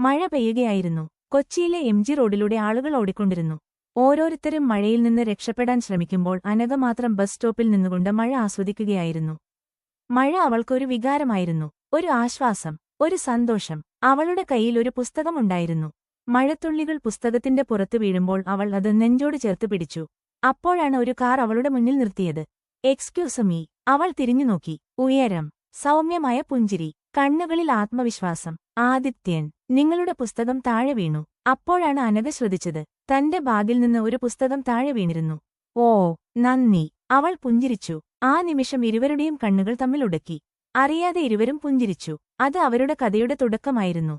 മഴ പെയ്യുകയായിരുന്നു. കൊച്ചിയിലെ എംജി റോഡിലൂടെ ആളുകൾ ഓടിക്കൊണ്ടിരുന്നു. ഓരോരുത്തരും മഴയിൽ നിന്ന് രക്ഷപ്പെടാൻ ശ്രമിക്കുമ്പോൾ അനഘ മാത്രം ബസ് സ്റ്റോപ്പിൽ നിന്നുകൊണ്ട് മഴ ആസ്വദിക്കുകയായിരുന്നു. മഴ അവൾക്കൊരു വികാരമായിരുന്നു, ഒരു ആശ്വാസം, ഒരു സന്തോഷം. അവളുടെ കയ്യിൽ ഒരു പുസ്തകമുണ്ടായിരുന്നു. മഴത്തുള്ളികൾ പുസ്തകത്തിന്റെ പുറത്ത് വീഴുമ്പോൾ അവൾ അത് നെഞ്ചോട് ചേർത്ത് പിടിച്ചു. അപ്പോഴാണ് ഒരു കാർ അവളുടെ മുന്നിൽ നിർത്തിയത്. Excuse me. അവൾ തിരിഞ്ഞുനോക്കി. ഉയരം, സൗമ്യമായ പുഞ്ചിരി, കണ്ണുകളിൽ ആത്മവിശ്വാസം. ആദിത്യൻ, നിങ്ങളുടെ പുസ്തകം താഴെ വീണു. അപ്പോഴാണ് അനഘ ശ്രദ്ധിച്ചത്. തന്റെ ബാഗിൽ നിന്ന് ഒരു പുസ്തകം താഴെ വീണിരുന്നു. ഓ, നന്ദി. അവൾ പുഞ്ചിരിച്ചു. ആ നിമിഷം ഇരുവരുടെയും കണ്ണുകൾ തമ്മിൽ ഉടക്കി. അറിയാതെ ഇരുവരും പുഞ്ചിരിച്ചു. അത് അവരുടെ കഥയുടെ തുടക്കമായിരുന്നു.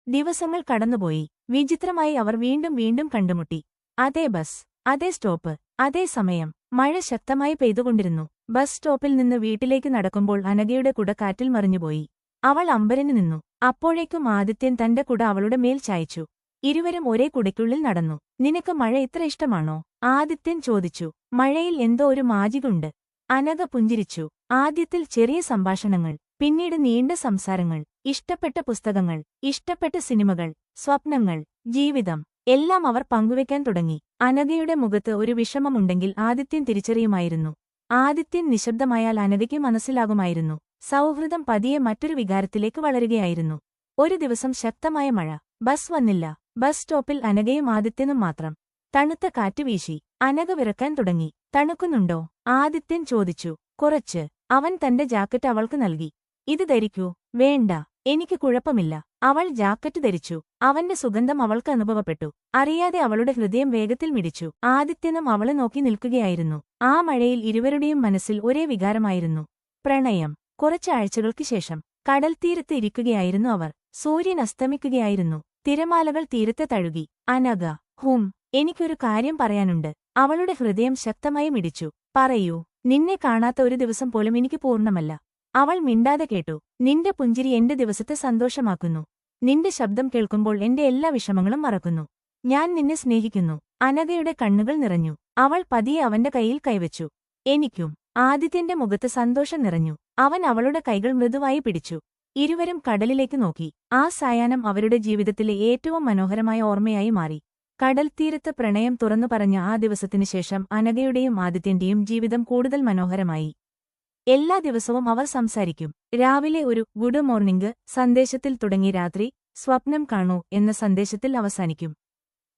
ദിവസങ്ങൾ കടന്നുപോയി. വിചിത്രമായി അവർ വീണ്ടും വീണ്ടും കണ്ടുമുട്ടി. അതേ ബസ്, അതേ സ്റ്റോപ്പ്, അതേ സമയം. മഴ ശക്തമായി പെയ്തുകൊണ്ടിരുന്നു. ബസ് സ്റ്റോപ്പിൽ നിന്ന് വീട്ടിലേക്ക് നടക്കുമ്പോൾ അനഘയുടെ കുട കാറ്റിൽ മറിഞ്ഞുപോയി. അവൾ അമ്പരന്ന് നിന്നു. അപ്പോഴേക്കും ആദിത്യൻ തന്റെ കുട അവളുടെ മേൽ ചായച്ചു. ഇരുവരും ഒരേ കുടയ്ക്കുള്ളിൽ നടന്നു. നിനക്ക് മഴ ഇത്ര ഇഷ്ടമാണോ? ആദിത്യൻ ചോദിച്ചു. മഴയിൽ എന്തോ ഒരു മാജികുണ്ട്. അനഘ പുഞ്ചിരിച്ചു. ആദ്യത്തിൽ ചെറിയ സംഭാഷണങ്ങൾ, പിന്നീട് നീണ്ട സംസാരങ്ങൾ. ഇഷ്ടപ്പെട്ട പുസ്തകങ്ങൾ, ഇഷ്ടപ്പെട്ട സിനിമകൾ, സ്വപ്നങ്ങൾ, ജീവിതം എല്ലാം അവർ പങ്കുവെക്കാൻ തുടങ്ങി. അനഘയുടെ മുഖത്ത് ഒരു വിഷമമുണ്ടെങ്കിൽ ആദിത്യൻ തിരിച്ചറിയുമായിരുന്നു. ആദിത്യൻ നിശബ്ദമായാൽ അനഘയ്ക്ക് മനസ്സിലാകുമായിരുന്നു. സൗഹൃദം പതിയെ മറ്റൊരു വികാരത്തിലേക്ക് വളരുകയായിരുന്നു. ഒരു ദിവസം ശക്തമായ മഴ. ബസ് വന്നില്ല. ബസ് സ്റ്റോപ്പിൽ അനഘയും ആദിത്യനും മാത്രം. തണുത്ത കാറ്റ് വീശി. അനഘ വിറക്കാൻ തുടങ്ങി. തണുക്കുന്നുണ്ടോ? ആദിത്യൻ ചോദിച്ചു. കുറച്ച്. അവൻ തന്റെ ജാക്കറ്റ് അവൾക്ക് നൽകി. ഇത് ധരിക്കൂ. വേണ്ട, എനിക്ക് കുഴപ്പമില്ല. അവൾ ജാക്കറ്റ് ധരിച്ചു. അവന്റെ സുഗന്ധം അവൾക്ക് അനുഭവപ്പെട്ടു. അറിയാതെ അവളുടെ ഹൃദയം വേഗത്തിൽ മിടിച്ചു. ആദിത്യനും അവളെ നോക്കി നിൽക്കുകയായിരുന്നു. ആ മഴയിൽ ഇരുവരുടെയും മനസ്സിൽ ഒരേ വികാരമായിരുന്നു, പ്രണയം. കുറച്ചാഴ്ചകൾക്ക് ശേഷം കടൽത്തീരത്ത് ഇരിക്കുകയായിരുന്നു അവർ. സൂര്യൻ അസ്തമിക്കുകയായിരുന്നു. തിരമാലകൾ തീരത്തെ തഴുകി. അനഘ, എനിക്കൊരു കാര്യം പറയാനുണ്ട്. അവളുടെ ഹൃദയം ശക്തമായി മിടിച്ചു. പറയൂ. നിന്നെ കാണാത്ത ഒരു ദിവസം പോലും എനിക്ക് പൂർണ്ണമല്ല. അവൾ മിണ്ടാതെ കേട്ടു. നിന്റെ പുഞ്ചിരി എന്റെ ദിവസത്തെ സന്തോഷമാക്കുന്നു. നിന്റെ ശബ്ദം കേൾക്കുമ്പോൾ എന്റെ എല്ലാ വിഷമങ്ങളും മറക്കുന്നു. ഞാൻ നിന്നെ സ്നേഹിക്കുന്നു. അനഘയുടെ കണ്ണുകൾ നിറഞ്ഞു. അവൾ പതിയെ അവന്റെ കൈയിൽ കൈവച്ചു. എനിക്കും. ആദിത്യന്റെ മുഖത്ത് സന്തോഷം നിറഞ്ഞു. അവൻ അവളുടെ കൈകൾ മൃദുവായി പിടിച്ചു. ഇരുവരും കടലിലേക്ക് നോക്കി. ആ സായാഹ്നം അവരുടെ ജീവിതത്തിലെ ഏറ്റവും മനോഹരമായ ഓർമ്മയായി മാറി. കടൽത്തീരത്ത് പ്രണയം തുറന്നു പറഞ്ഞ ആ ദിവസത്തിനു ശേഷം അനഘയുടെയും ആദിത്യന്റെയും ജീവിതം കൂടുതൽ മനോഹരമായി. എല്ലാ ദിവസവും അവർ സംസാരിക്കും. രാവിലെ ഒരു ഗുഡ് മോർണിംഗ് സന്ദേശത്തിൽ തുടങ്ങി രാത്രി സ്വപ്നം കാണൂ എന്ന സന്ദേശത്തിൽ അവസാനിക്കും.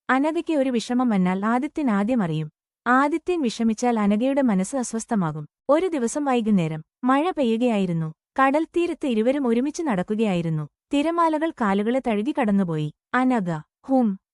അനഘയ്ക്ക് ഒരു വിഷമം വന്നാൽ ആദിത്യൻ ആദ്യം അറിയും. ആദിത്യൻ വിഷമിച്ചാൽ അനഘയുടെ മനസ്സ് അസ്വസ്ഥമാകും. ഒരു ദിവസം വൈകുന്നേരം മഴ പെയ്യുകയായിരുന്നു. കടൽത്തീരത്ത് ഇരുവരും ഒരുമിച്ച് നടക്കുകയായിരുന്നു. തിരമാലകൾ കാലുകളെ തഴുകി കടന്നുപോയി. അനഘ,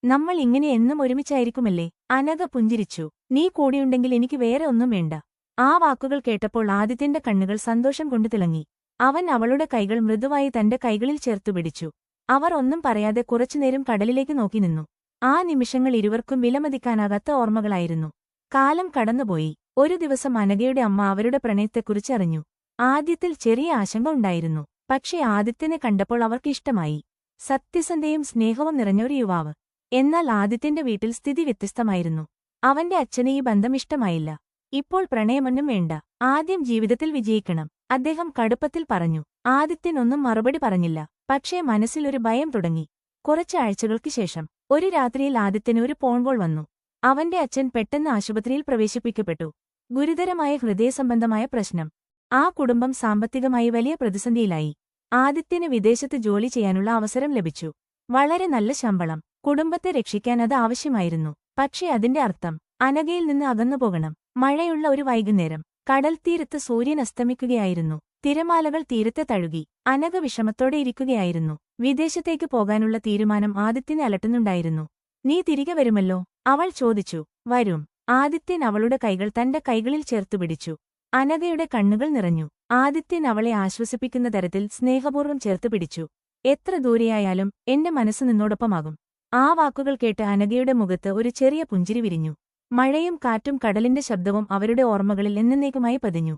നമ്മൾ ഇങ്ങനെ എന്നും ഒരുമിച്ചായിരിക്കുമല്ലേ? അനഘ പുഞ്ചിരിച്ചു. നീ കൂടിയുണ്ടെങ്കിൽ എനിക്ക് വേറെ ഒന്നും വേണ്ട. ആ വാക്കുകൾ കേട്ടപ്പോൾ ആദിത്യന്റെ കണ്ണുകൾ സന്തോഷം കൊണ്ട് തിളങ്ങി. അവൻ അവളുടെ കൈകൾ മൃദുവായി തന്റെ കൈകളിൽ ചേർത്തുപിടിച്ചു. അവർ ഒന്നും പറയാതെ കുറച്ചുനേരം കടലിലേക്ക് നോക്കി നിന്നു. ആ നിമിഷങ്ങൾ ഇരുവർക്കും വിലമതിക്കാനാകാത്ത ഓർമ്മകളായിരുന്നു. കാലം കടന്നുപോയി. ഒരു ദിവസം അനഘയുടെ അമ്മ അവരുടെ പ്രണയത്തെക്കുറിച്ചറിഞ്ഞു. ആദ്യത്തിൽ ചെറിയ ആശങ്ക ഉണ്ടായിരുന്നു. പക്ഷേ ആദിത്യനെ കണ്ടപ്പോൾ അവർക്ക് ഇഷ്ടമായി. സത്യസന്ധയും സ്നേഹവും നിറഞ്ഞ ഒരു യുവാവ്. എന്നാൽ ആദിത്യന്റെ വീട്ടിൽ സ്ഥിതി വ്യത്യസ്തമായിരുന്നു. അവന്റെ അച്ഛന് ഈ ബന്ധം ഇഷ്ടമായില്ല. ഇപ്പോൾ പ്രണയമൊന്നും വേണ്ട, ആദ്യം ജീവിതത്തിൽ വിജയിക്കണം, അദ്ദേഹം കടുപ്പത്തിൽ പറഞ്ഞു. ആദിത്യൻ ഒന്നും മറുപടി പറഞ്ഞില്ല. പക്ഷേ മനസ്സിലൊരു ഭയം തുടങ്ങി. കുറച്ചാഴ്ചകൾക്ക് ശേഷം ഒരു രാത്രിയിൽ ആദിത്യന് ഒരു ഫോൺ കോൾ വന്നു. അവന്റെ അച്ഛൻ പെട്ടെന്ന് ആശുപത്രിയിൽ പ്രവേശിപ്പിക്കപ്പെട്ടു. ഗുരുതരമായ ഹൃദയസംബന്ധമായ പ്രശ്നം. ആ കുടുംബം സാമ്പത്തികമായി വലിയ പ്രതിസന്ധിയിലായി. ആദിത്യന് വിദേശത്ത് ജോലി ചെയ്യാനുള്ള അവസരം ലഭിച്ചു. വളരെ നല്ല ശമ്പളം. കുടുംബത്തെ രക്ഷിക്കാൻ അത് ആവശ്യമായിരുന്നു. പക്ഷേ അതിന്റെ അർത്ഥം അനഘയിൽ നിന്ന് അകന്നുപോകണം. മഴയുള്ള ഒരു വൈകുന്നേരം കടൽത്തീരത്ത് സൂര്യൻ അസ്തമിക്കുകയായിരുന്നു. തിരമാലകൾ തീരത്തെ തഴുകി. അനഘ വിഷമത്തോടെ ഇരിക്കുകയായിരുന്നു. വിദേശത്തേക്ക് പോകാനുള്ള തീരുമാനം ആദിത്യനെ അലട്ടുന്നുണ്ടായിരുന്നു. നീ തിരികെ വരുമല്ലോ? അവൾ ചോദിച്ചു. വരും. ആദിത്യൻ അവളുടെ കൈകൾ തന്റെ കൈകളിൽ ചേർത്തുപിടിച്ചു. അനഘയുടെ കണ്ണുകൾ നിറഞ്ഞു. ആദിത്യൻ അവളെ ആശ്വസിപ്പിക്കുന്ന തരത്തിൽ സ്നേഹപൂർവ്വം ചേർത്തുപിടിച്ചു. എത്ര ദൂരെയായാലും എന്റെ മനസ്സ് നിന്നോടൊപ്പമാകും. ആ വാക്കുകൾ കേട്ട് അനഘയുടെ മുഖത്ത് ഒരു ചെറിയ പുഞ്ചിരി വിരിഞ്ഞു. മഴയും കാറ്റും കടലിന്റെ ശബ്ദവും അവരുടെ ഓർമ്മകളിൽ എന്നേക്കുമായി പതിഞ്ഞു.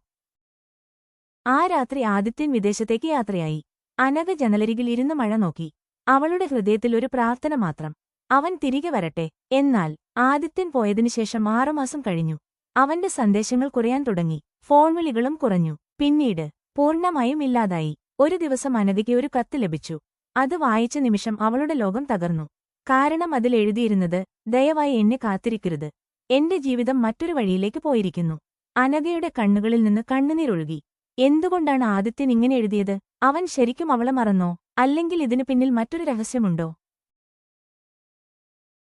ആ രാത്രി ആദിത്യൻ വിദേശത്തേക്ക് യാത്രയായി. അനഘ ജനലരികിൽ ഇരുന്ന് മഴ നോക്കി. അവളുടെ ഹൃദയത്തിൽ ഒരു പ്രാർത്ഥന മാത്രം, അവൻ തിരികെ വരട്ടെ. എന്നാൽ ആദിത്യൻ പോയതിനുശേഷം 6 മാസം കഴിഞ്ഞു. അവന്റെ സന്ദേശങ്ങൾ കുറയാൻ തുടങ്ങി. ഫോൺ വിളികളും കുറഞ്ഞു. പിന്നീട് പൂർണ്ണമായും ഇല്ലാതായി. ഒരു ദിവസം അനഘയ്ക്ക് ഒരു കത്ത് ലഭിച്ചു. അത് വായിച്ച നിമിഷം അവളുടെ ലോകം തകർന്നു. കാരണം അതിൽ എഴുതിയിരുന്നത്, ദയവായി എന്നെ കാത്തിരിക്കരുത്. എന്റെ ജീവിതം മറ്റൊരു വഴിയിലേക്ക് പോയിരിക്കുന്നു. അനഘയുടെ കണ്ണുകളിൽ നിന്ന് കണ്ണുനീരൊഴുകി. എന്തുകൊണ്ടാണ് ആദിത്യൻ ഇങ്ങനെ എഴുതിയത്? അവൻ ശരിക്കും അവളെ മറന്നോ? അല്ലെങ്കിൽ ഇതിനു പിന്നിൽ മറ്റൊരു രഹസ്യമുണ്ടോ?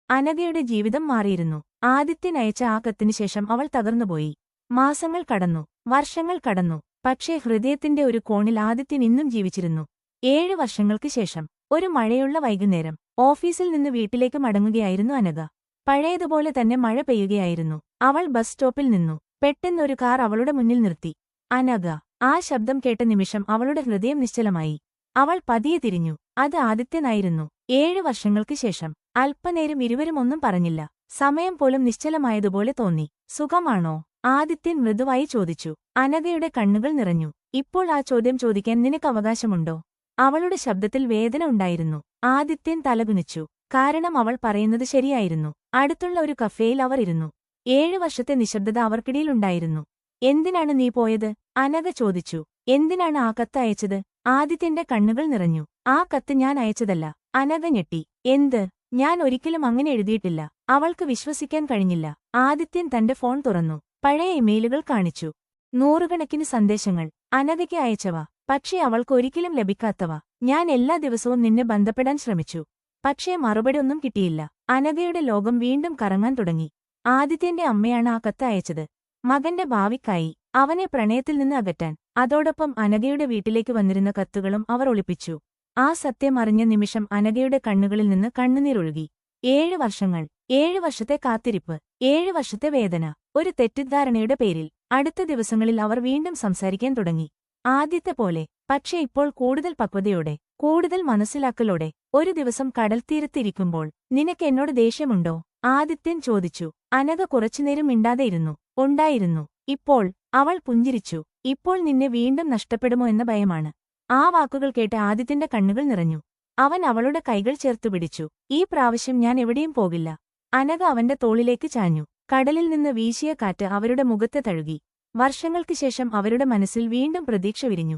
അനഘയുടെ ജീവിതം മാറിയിരുന്നു. ആദിത്യൻ അയച്ച ആ കത്തിനു ശേഷം അവൾ തകർന്നുപോയി. മാസങ്ങൾ കടന്നു, വർഷങ്ങൾ കടന്നു. പക്ഷേ ഹൃദയത്തിന്റെ ഒരു കോണിൽ ആദിത്യൻ ഇന്നും ജീവിച്ചിരുന്നു. 7 വർഷങ്ങൾക്ക് ശേഷം ഒരു മഴയുള്ള വൈകുന്നേരം ഓഫീസിൽ നിന്ന് വീട്ടിലേക്ക് മടങ്ങുകയായിരുന്നു അനഘ. പഴയതുപോലെ തന്നെ മഴ പെയ്യുകയായിരുന്നു. അവൾ ബസ് സ്റ്റോപ്പിൽ നിന്നു. പെട്ടെന്നൊരു കാർ അവളുടെ മുന്നിൽ നിർത്തി. അനഘ. ആ ശബ്ദം കേട്ട നിമിഷം അവളുടെ ഹൃദയം നിശ്ചലമായി. അവൾ പതിയെ തിരിഞ്ഞു. അത് ആദിത്യനായിരുന്നു. 7 വർഷങ്ങൾക്ക് ശേഷം. അല്പനേരം ഇരുവരും ഒന്നും പറഞ്ഞില്ല. സമയം പോലും നിശ്ചലമായതുപോലെ തോന്നി. സുഖമാണോ? ആദിത്യൻ മൃദുവായി ചോദിച്ചു. അനഘയുടെ കണ്ണുകൾ നിറഞ്ഞു. ഇപ്പോൾ ആ ചോദ്യം ചോദിക്കാൻ നിനക്ക് അവകാശമുണ്ടോ? അവളുടെ ശബ്ദത്തിൽ വേദന ഉണ്ടായിരുന്നു. ആദിത്യൻ തലകുനിച്ചു. കാരണം അവൾ പറയുന്നത് ശരിയായിരുന്നു. അടുത്തുള്ള ഒരു കഫേയിൽ അവർ ഇരുന്നു. 7 വർഷത്തെ നിശബ്ദത അവർക്കിടയിലുണ്ടായിരുന്നു. എന്തിനാണ് നീ പോയത്? അനഘ ചോദിച്ചു. എന്തിനാണ് ആ കത്ത് അയച്ചത്? ആദിത്യന്റെ കണ്ണുകൾ നിറഞ്ഞു. ആ കത്ത് ഞാൻ അയച്ചതല്ല. അനഘ ഞെട്ടി. എന്ത്? ഞാൻ ഒരിക്കലും അങ്ങനെ എഴുതിയിട്ടില്ല. അവൾക്ക് വിശ്വസിക്കാൻ കഴിഞ്ഞില്ല. ആദിത്യൻ തന്റെ ഫോൺ തുറന്നു. പഴയ ഇമെയിലുകൾ കാണിച്ചു. നൂറുകണക്കിന് സന്ദേശങ്ങൾ. അനഘയ്ക്ക് അയച്ചവ. പക്ഷേ അവൾക്ക് ഒരിക്കലും ലഭിക്കാത്തവ. ഞാൻ എല്ലാ ദിവസവും നിന്നെ ബന്ധപ്പെടാൻ ശ്രമിച്ചു. പക്ഷേ മറുപടി ഒന്നും കിട്ടിയില്ല. അനഘയുടെ ലോകം വീണ്ടും കറങ്ങാൻ തുടങ്ങി. ആദിത്യന്റെ അമ്മയാണ് ആ കത്ത് അയച്ചത്. മകന്റെ ഭാവിക്കായി. അവനെ പ്രണയത്തിൽ നിന്ന് അകറ്റാൻ. അതോടൊപ്പം അനഘയുടെ വീട്ടിലേക്ക് വന്നിരുന്ന കത്തുകളും അവർ ഒളിപ്പിച്ചു. ആ സത്യം അറിഞ്ഞ നിമിഷം അനഘയുടെ കണ്ണുകളിൽ നിന്ന് കണ്ണുനീരൊഴുകി. 7 വർഷങ്ങൾ. 7 വർഷത്തെ കാത്തിരിപ്പ്. 7 വർഷത്തെ വേദന. ഒരു തെറ്റിദ്ധാരണയുടെ പേരിൽ. അടുത്ത ദിവസങ്ങളിൽ അവർ വീണ്ടും സംസാരിക്കാൻ തുടങ്ങി. ആദ്യത്തെ പോലെ. പക്ഷേ ഇപ്പോൾ കൂടുതൽ പക്വതയോടെ, കൂടുതൽ മനസ്സിലാക്കലോടെ. ഒരു ദിവസം കടൽത്തീരത്തിരിക്കുമ്പോൾ, നിനക്ക് എന്നോട് ദേഷ്യമുണ്ടോ? ആദിത്യൻ ചോദിച്ചു. അനഘ കുറച്ചുനേരം മിണ്ടാതെയിരുന്നു. ഉണ്ടായിരുന്നു. ഇപ്പോൾ. അവൾ പുഞ്ചിരിച്ചു. ഇപ്പോൾ നിന്നെ വീണ്ടും നഷ്ടപ്പെടുമോ എന്ന ഭയമാണ്. ആ വാക്കുകൾ കേട്ട് ആദിത്യന്റെ കണ്ണുകൾ നിറഞ്ഞു. അവൻ അവളുടെ കൈകൾ ചേർത്തുപിടിച്ചു. ഈ പ്രാവശ്യം ഞാൻ എവിടെയും പോകില്ല. അനഘ അവന്റെ തോളിലേക്ക് ചാഞ്ഞു. കടലിൽ നിന്ന് വീശിയ കാറ്റ് അവരുടെ മുഖത്തെ തഴുകി. വർഷങ്ങൾക്ക് ശേഷം അവരുടെ മനസ്സിൽ വീണ്ടും പ്രതീക്ഷ വിരിഞ്ഞു.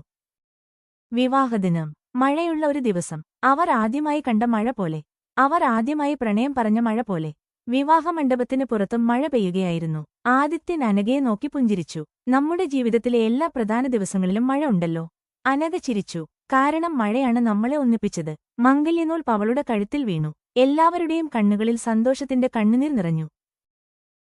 വിവാഹദിനം. മഴയുള്ള ഒരു ദിവസം. അവർ ആദ്യമായി കണ്ട മഴ പോലെ. അവർ ആദ്യമായി പ്രണയം പറഞ്ഞ മഴ പോലെ. വിവാഹമണ്ഡപത്തിന് പുറത്തും മഴ പെയ്യുകയായിരുന്നു. ആദിത്യൻ അനഘയെ നോക്കി പുഞ്ചിരിച്ചു. നമ്മുടെ ജീവിതത്തിലെ എല്ലാ പ്രധാന ദിവസങ്ങളിലും മഴ ഉണ്ടല്ലോ. അനഘ ചിരിച്ചു. കാരണം മഴയാണ് നമ്മളെ ഒന്നിപ്പിച്ചത്. മംഗല്യനൂൽ അവളുടെ കഴുത്തിൽ വീണു. എല്ലാവരുടെയും കണ്ണുകളിൽ സന്തോഷത്തിന്റെ കണ്ണുനീർ നിറഞ്ഞു.